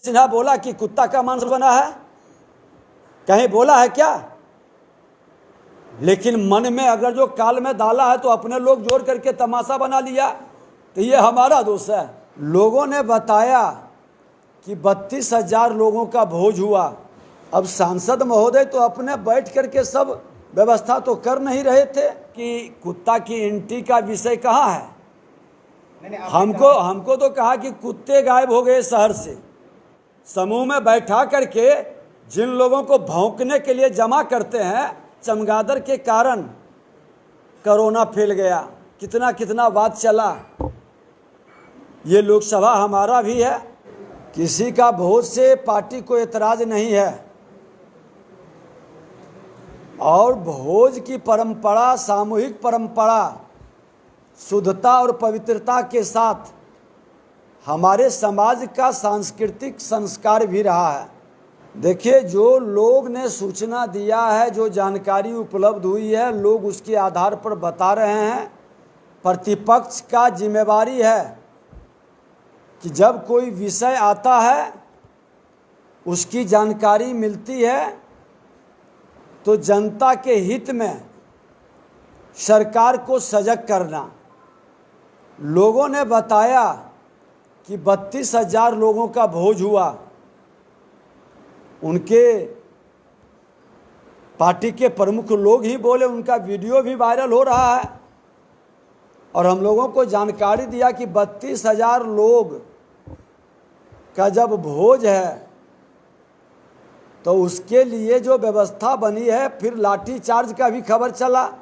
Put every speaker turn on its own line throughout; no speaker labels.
सिन्हा बोला कि कुत्ता का मांस बना है, कहीं बोला है क्या? लेकिन मन में अगर जो काल में डाला है तो अपने लोग जोड़ करके तमाशा बना लिया, तो ये हमारा दोष है। लोगों ने बताया कि 32,000 लोगों का भोज हुआ। अब सांसद महोदय तो अपने बैठ करके सब व्यवस्था तो कर नहीं रहे थे कि कुत्ता की एंट्री का विषय कहाँ है। हमको तो कहा कि कुत्ते गायब हो गए शहर से। समूह में बैठा करके जिन लोगों को भौंकने के लिए जमा करते हैं, चमगादड़ के कारण कोरोना फैल गया, कितना कितना बात चला। ये लोकसभा हमारा भी है, किसी का भोज से पार्टी को एतराज नहीं है। और भोज की परंपरा, सामूहिक परंपरा, शुद्धता और पवित्रता के साथ हमारे समाज का सांस्कृतिक संस्कार भी रहा है। देखिए, जो लोग ने सूचना दिया है, जो जानकारी उपलब्ध हुई है, लोग उसके आधार पर बता रहे हैं। प्रतिपक्ष का जिम्मेवारी है कि जब कोई विषय आता है, उसकी जानकारी मिलती है, तो जनता के हित में सरकार को सजग करना। लोगों ने बताया कि 32,000 लोगों का भोज हुआ। उनके पार्टी के प्रमुख लोग ही बोले, उनका वीडियो भी वायरल हो रहा है। और हम लोगों को जानकारी दिया कि 32,000 लोग का जब भोज है तो उसके लिए जो व्यवस्था बनी है, फिर लाठी चार्ज का भी खबर चला।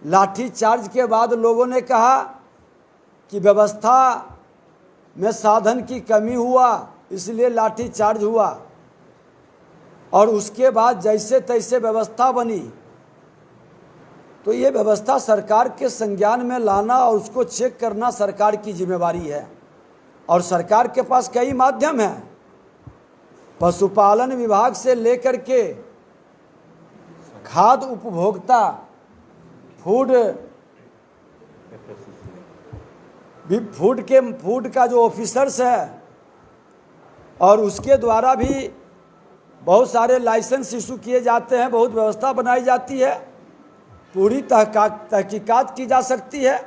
लाठी चार्ज के बाद लोगों ने कहा कि व्यवस्था में साधन की कमी हुआ, इसलिए लाठी चार्ज हुआ। और उसके बाद जैसे तैसे व्यवस्था बनी। तो ये व्यवस्था सरकार के संज्ञान में लाना और उसको चेक करना सरकार की जिम्मेवारी है। और सरकार के पास कई माध्यम हैं, पशुपालन विभाग से लेकर के खाद्य उपभोक्ता, फूड का जो ऑफिसर्स है, और उसके द्वारा भी बहुत सारे लाइसेंस इशू किए जाते हैं, बहुत व्यवस्था बनाई जाती है, पूरी तहकीकात की जा सकती है।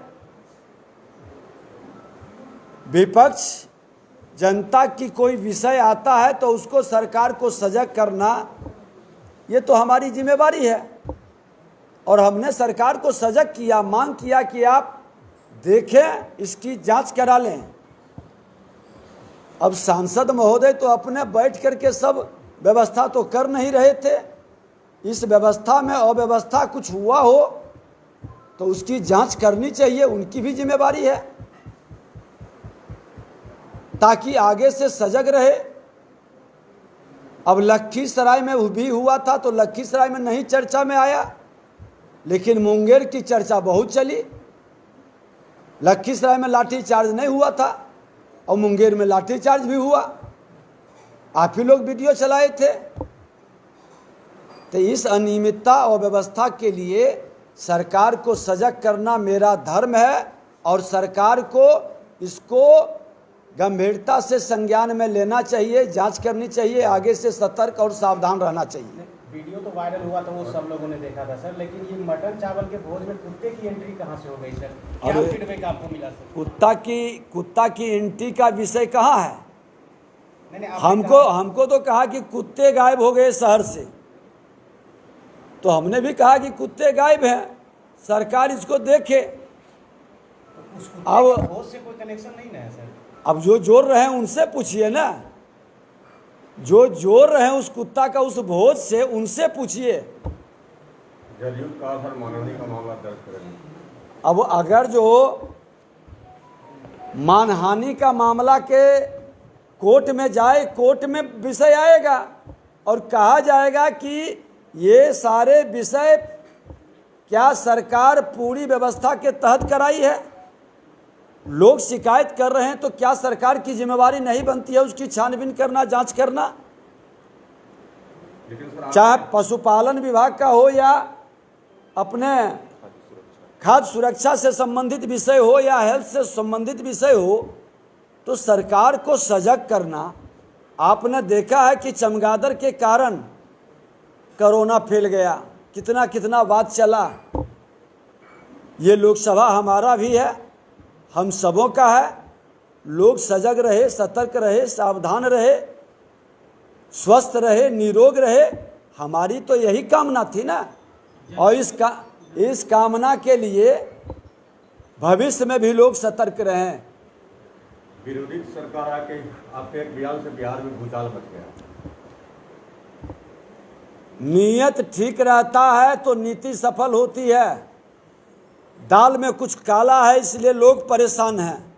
विपक्ष, जनता की कोई विषय आता है तो उसको सरकार को सजग करना, ये तो हमारी जिम्मेवारी है। और हमने सरकार को सजग किया, मांग किया कि आप देखें, इसकी जांच करा लें। अब सांसद महोदय तो अपने बैठ करके सब व्यवस्था तो कर नहीं रहे थे। इस व्यवस्था में अव्यवस्था कुछ हुआ हो तो उसकी जांच करनी चाहिए, उनकी भी जिम्मेवारी है, ताकि आगे से सजग रहे। अब लखीसराय में भी हुआ था तो लखीसराय में नहीं चर्चा में आया, लेकिन मुंगेर की चर्चा बहुत चली। लखीसराय में लाठी चार्ज नहीं हुआ था और मुंगेर में लाठी चार्ज भी हुआ। आप ही लोग वीडियो चलाए थे। तो इस अनियमितता और व्यवस्था के लिए सरकार को सजग करना मेरा धर्म है, और सरकार को इसको गंभीरता से संज्ञान में लेना चाहिए, जांच करनी चाहिए, आगे से सतर्क और सावधान रहना चाहिए।
वीडियो तो वायरल हुआ तो वो सब लोगों ने देखा था सर, लेकिन ये मटन चावल के भोज में कुत्ते की एंट्री कहाँ से हो गई सर? क्या फीडबैक आपको मिला सर?
कुत्ता की एंट्री का विषय कहाँ है? हमको तो कहा कि कुत्ते गायब हो गए शहर से, तो हमने भी कहा कि कुत्ते गायब हैं, सरकार इसको देखे।
अब भोज से कोई कनेक्शन नहीं है सर।
अब जो जोड़ रहे हैं उनसे पूछिए ना, जो जोड़ रहे हैं उस कुत्ता का उस भोज से, उनसे पूछिए। अब अगर जो मानहानि का मामला के कोर्ट में जाए, कोर्ट में विषय आएगा और कहा जाएगा कि ये सारे विषय क्या सरकार पूरी व्यवस्था के तहत कराई है। लोग शिकायत कर रहे हैं तो क्या सरकार की जिम्मेवारी नहीं बनती है उसकी छानबीन करना, जांच करना? चाहे पशुपालन विभाग का हो या अपने खाद्य सुरक्षा से संबंधित विषय हो या हेल्थ से संबंधित विषय हो, तो सरकार को सजग करना, आपने देखा है कि चमगादड़ के कारण कोरोना फैल गया, कितना कितना बात चला। ये लोकसभा हमारा भी है, हम सबों का है। लोग सजग रहे, सतर्क रहे, सावधान रहे, स्वस्थ रहे, निरोग रहे, हमारी तो यही कामना थी ना। और इस कामना के लिए भविष्य में भी लोग सतर्क रहें।
विरोधी सरकार आके आपके एक बयान से बिहार में भूचाल मच गया।
नियत ठीक रहता है तो नीति सफल होती है। दाल में कुछ काला है इसलिए लोग परेशान हैं।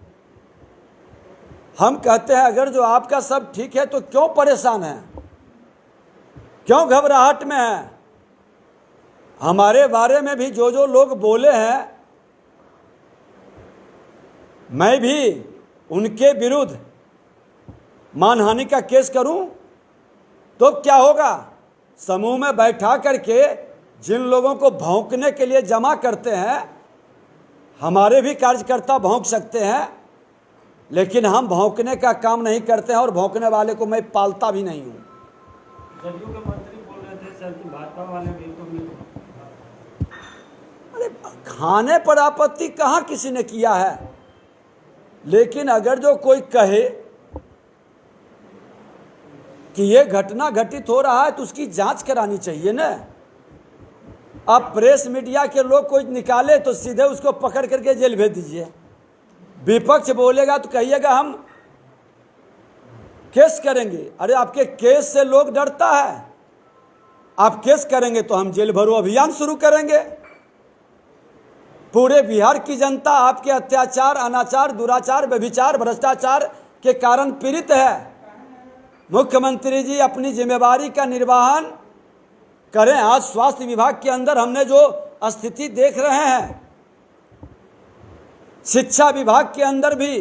हम कहते हैं अगर जो आपका सब ठीक है तो क्यों परेशान है, क्यों घबराहट में है। हमारे बारे में भी जो लोग बोले हैं, मैं भी उनके विरुद्ध मानहानि का केस करूं तो क्या होगा। समूह में बैठा करके जिन लोगों को भौंकने के लिए जमा करते हैं, हमारे भी कार्यकर्ता भौंक सकते हैं, लेकिन हम भौंकने का काम नहीं करते हैं और भौंकने वाले को मैं पालता भी नहीं हूं।
जदयू के मंत्री बोल रहे थे सर कि भाजपा वाले भी तो
अरे खाने पर आपत्ति कहाँ किसी ने किया है, लेकिन अगर जो कोई कहे कि ये घटना घटित हो रहा है तो उसकी जांच करानी चाहिए ना। अब प्रेस मीडिया के लोग कोई निकाले तो सीधे उसको पकड़ करके जेल भेज दीजिए। विपक्ष बोलेगा तो कहिएगा हम केस करेंगे। अरे आपके केस से लोग डरता है, आप केस करेंगे तो हम जेल भरो अभियान शुरू करेंगे। पूरे बिहार की जनता आपके अत्याचार, अनाचार, दुराचार, व्यभिचार, भ्रष्टाचार के कारण पीड़ित है। मुख्यमंत्री जी अपनी जिम्मेवारी का निर्वहन करें। आज स्वास्थ्य विभाग के अंदर हमने जो स्थिति देख रहे हैं, शिक्षा विभाग के अंदर भी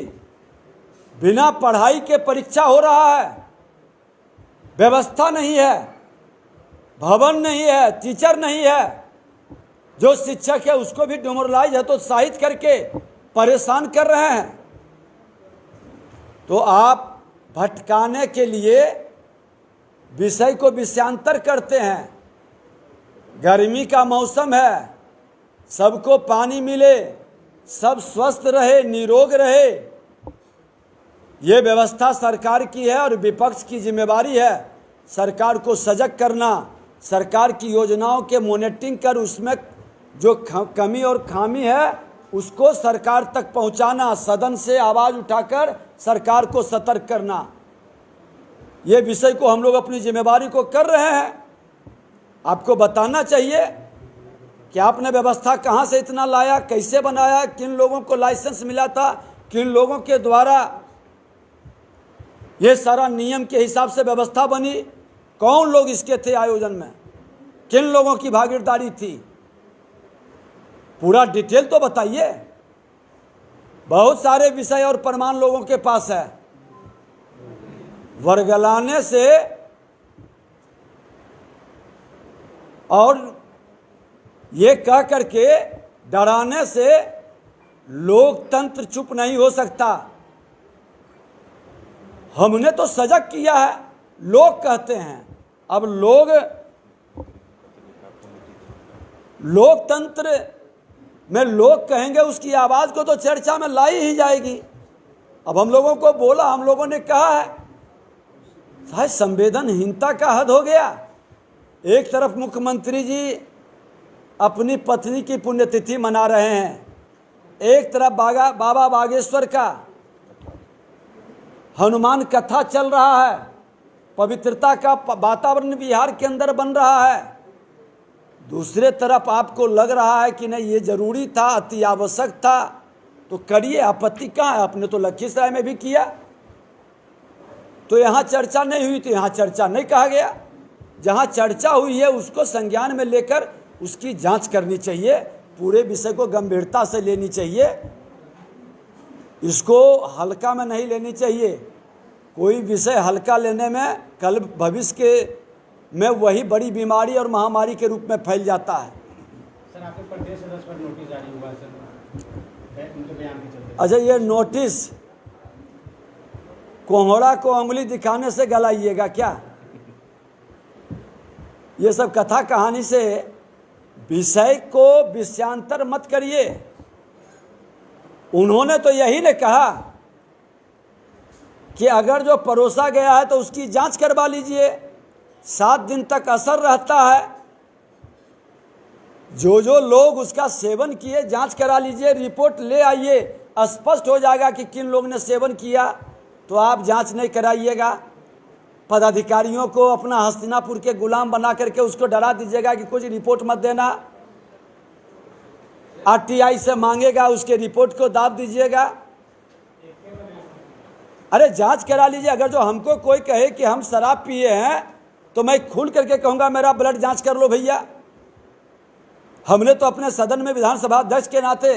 बिना पढ़ाई के परीक्षा हो रहा है, व्यवस्था नहीं है, भवन नहीं है, टीचर नहीं है। जो शिक्षक है उसको भी डिमोरलाइज है तो उत्साहित करके परेशान कर रहे हैं। तो आप भटकाने के लिए विषय को विषयांतर करते हैं। गर्मी का मौसम है, सबको पानी मिले, सब स्वस्थ रहे, निरोग रहे, ये व्यवस्था सरकार की है और विपक्ष की जिम्मेवारी है सरकार को सजग करना, सरकार की योजनाओं के मॉनिटरिंग कर उसमें जो कमी और खामी है उसको सरकार तक पहुंचाना, सदन से आवाज़ उठाकर सरकार को सतर्क करना। ये विषय को हम लोग अपनी जिम्मेवारी को कर रहे हैं। आपको बताना चाहिए कि आपने व्यवस्था कहाँ से इतना लाया, कैसे बनाया, किन लोगों को लाइसेंस मिला था, किन लोगों के द्वारा ये सारा नियम के हिसाब से व्यवस्था बनी, कौन लोग इसके थे आयोजन में, किन लोगों की भागीदारी थी, पूरा डिटेल तो बताइए। बहुत सारे विषय और प्रमाण लोगों के पास है। वर्गलाने से और ये कह करके डराने से लोकतंत्र चुप नहीं हो सकता। हमने तो सजग किया है, लोग कहते हैं। अब लोकतंत्र में लोग कहेंगे, उसकी आवाज़ को तो चर्चा में लाई ही जाएगी। अब हम लोगों को बोला, हम लोगों ने कहा है, शायद संवेदनहीनता का हद हो गया। एक तरफ मुख्यमंत्री जी अपनी पत्नी की पुण्यतिथि मना रहे हैं, एक तरफ बाबा बागेश्वर का हनुमान कथा चल रहा है, पवित्रता का वातावरण बिहार के अंदर बन रहा है। दूसरे तरफ आपको लग रहा है कि नहीं ये जरूरी था, अति आवश्यक था, तो करिए, आपत्ति कहाँ है। आपने तो लखीसराय में भी किया, तो यहाँ चर्चा नहीं हुई तो यहाँ चर्चा नहीं कहा गया। जहाँ चर्चा हुई है उसको संज्ञान में लेकर उसकी जांच करनी चाहिए, पूरे विषय को गंभीरता से लेनी चाहिए, इसको हल्का में नहीं लेनी चाहिए। कोई विषय हल्का लेने में कल भविष्य के में वही बड़ी बीमारी और महामारी के रूप में फैल जाता है।
सर आपके प्रदेश सदस्य पर नोटिस जारी हुआ सर, उनके बयान के चलते।
अच्छा, ये नोटिस कोहड़ा को उंगली दिखाने से गलाइएगा क्या? ये सब कथा कहानी से विषय को विषयांतर मत करिए। उन्होंने तो यही ने कहा कि अगर जो परोसा गया है तो उसकी जांच करवा लीजिए, 7 दिन तक असर रहता है। जो लोग उसका सेवन किए जांच करा लीजिए, रिपोर्ट ले आइए, स्पष्ट हो जाएगा कि किन लोग ने सेवन किया। तो आप जांच नहीं कराइएगा, पदाधिकारियों को अपना हस्तिनापुर के गुलाम बना करके उसको डरा दीजिएगा कि कुछ रिपोर्ट मत देना। आरटीआई से मांगेगा, उसके रिपोर्ट को दाब दीजिएगा। अरे जांच करा लीजिए। अगर जो हमको कोई कहे कि हम शराब पिए हैं तो मैं खुल करके कहूँगा मेरा ब्लड जांच कर लो भैया। हमने तो अपने सदन में विधानसभा अध्यक्ष के नाते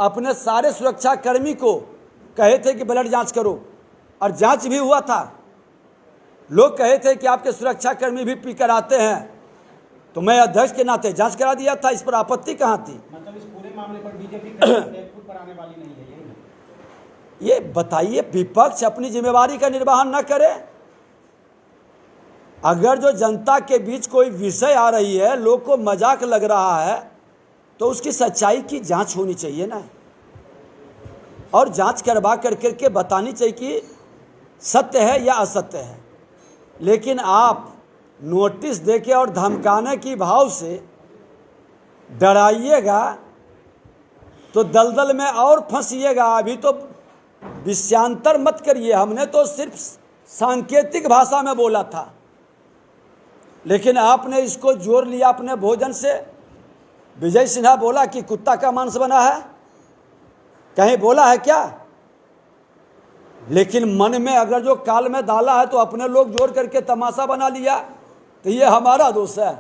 अपने सारे सुरक्षा कर्मी को कहे थे कि ब्लड जांच करो, और जांच भी हुआ था। लोग कहे थे कि आपके सुरक्षा कर्मी भी पी कर आते हैं, तो मैं अध्यक्ष के नाते जांच करा दिया था। इस पर आपत्ति कहाँ थी?
मतलब इस पूरे मामले पर बीजेपी खुद पर आने वाली नहीं है
ये बताइए। विपक्ष अपनी जिम्मेवारी का निर्वहन न करे। अगर जो जनता के बीच कोई विषय आ रही है, लोग को मजाक लग रहा है, तो उसकी सच्चाई की जांच होनी चाहिए ना, और जांच करवा करके बतानी चाहिए कि सत्य है या असत्य है। लेकिन आप नोटिस देके और धमकाने की भाव से डराइएगा तो दलदल में और फंसिएगा। अभी तो विषयांतर मत करिए। हमने तो सिर्फ सांकेतिक भाषा में बोला था, लेकिन आपने इसको जोड़ लिया अपने भोजन से। विजय सिन्हा बोला कि कुत्ता का मांस बना है, कहीं बोला है क्या? लेकिन मन में अगर जो काल में डाला है तो अपने लोग जोड़ करके तमाशा बना लिया, तो ये हमारा दोष है।